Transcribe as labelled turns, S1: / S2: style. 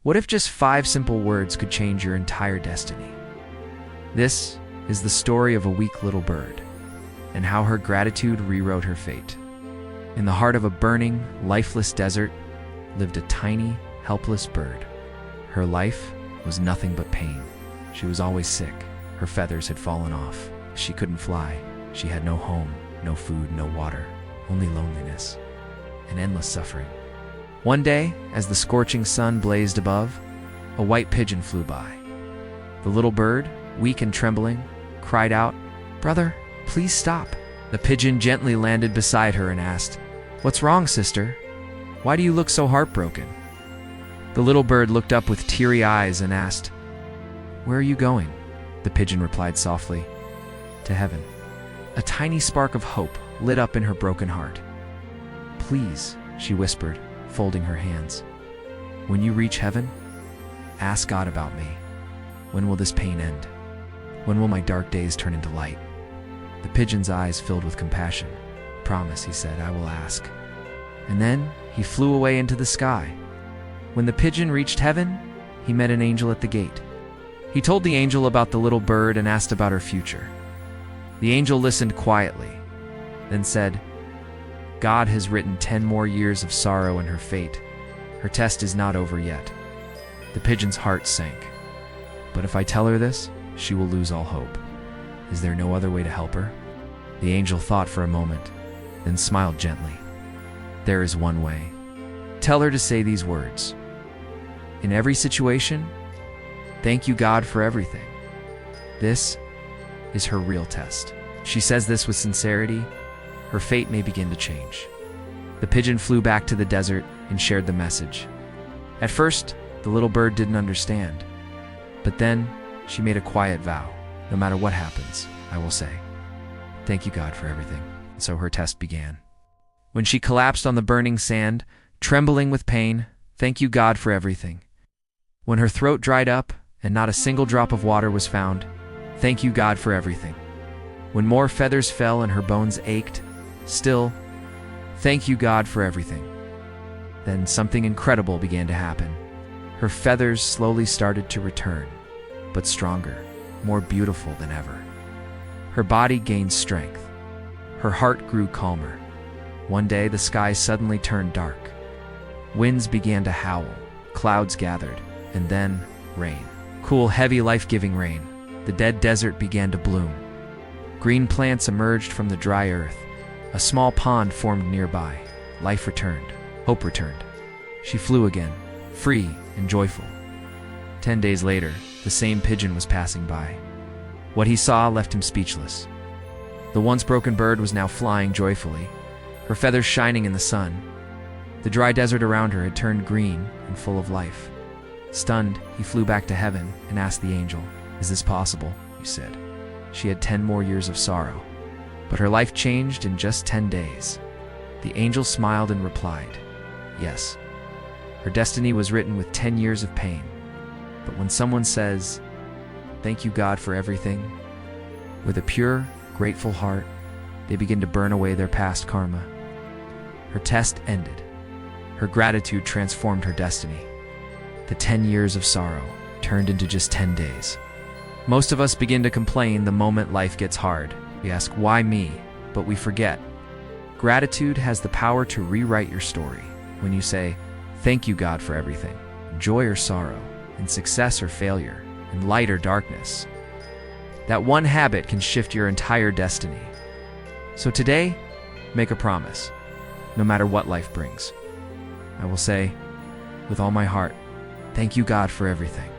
S1: What if just 5 simple words could change your entire destiny? This is the story of a weak little bird and how her gratitude rewrote her fate. In the heart of a burning, lifeless desert lived a tiny, helpless bird. Her life was nothing but pain. She was always sick. Her feathers had fallen off. She couldn't fly. She had no home, no food, no water, only loneliness and endless suffering. One day, as the scorching sun blazed above, a white pigeon flew by. The little bird, weak and trembling, cried out, "Brother, please stop." The pigeon gently landed beside her and asked, "What's wrong, sister? Why do you look so heartbroken?" The little bird looked up with teary eyes and asked, "Where are you going?" The pigeon replied softly, "To heaven." A tiny spark of hope lit up in her broken heart. "Please," she whispered, folding her hands, "when you reach heaven, ask God about me. When will this pain end? When will my dark days turn into light?" The pigeon's eyes filled with compassion. "Promise," he said, "I will ask." And then he flew away into the sky. When the pigeon reached heaven, he met an angel at the gate. He told the angel about the little bird and asked about her future. The angel listened quietly, then said, "God has written 10 more years of sorrow in her fate. Her test is not over yet." The pigeon's heart sank. "But if I tell her this, she will lose all hope. Is there no other way to help her?" The angel thought for a moment, then smiled gently. "There is one way. Tell her to say these words. In every situation, thank you God for everything. This is her real test. She says this with sincerity, her fate may begin to change." The pigeon flew back to the desert and shared the message. At first, the little bird didn't understand, but then she made a quiet vow. "No matter what happens, I will say, thank you God for everything." And so her test began. When she collapsed on the burning sand, trembling with pain, "Thank you God for everything." When her throat dried up and not a single drop of water was found, "Thank you God for everything." When more feathers fell and her bones ached, still, "Thank you God for everything." Then something incredible began to happen. Her feathers slowly started to return, but stronger, more beautiful than ever. Her body gained strength. Her heart grew calmer. One day, the sky suddenly turned dark. Winds began to howl, clouds gathered, and then rain. Cool, heavy, life-giving rain. The dead desert began to bloom. Green plants emerged from the dry earth. A small pond formed nearby. Life returned. Hope returned. She flew again, free and joyful. 10 days later, the same pigeon was passing by. What he saw left him speechless. The once broken bird was now flying joyfully, her feathers shining in the sun. The dry desert around her had turned green and full of life. Stunned, he flew back to heaven and asked the angel, "Is this possible?" he said. She had 10 more years of sorrow, but her life changed in just 10 days. The angel smiled and replied, "Yes, her destiny was written with 10 years of pain. But when someone says, 'Thank you God for everything,' with a pure, grateful heart, they begin to burn away their past karma." Her test ended. Her gratitude transformed her destiny. The 10 years of sorrow turned into just 10 days. Most of us begin to complain the moment life gets hard. We ask, "Why me?" But we forget. Gratitude has the power to rewrite your story. When you say, "Thank you God for everything," joy or sorrow, in success or failure, in light or darkness, that one habit can shift your entire destiny. So today, make a promise. No matter what life brings, I will say, with all my heart, "Thank you God for everything."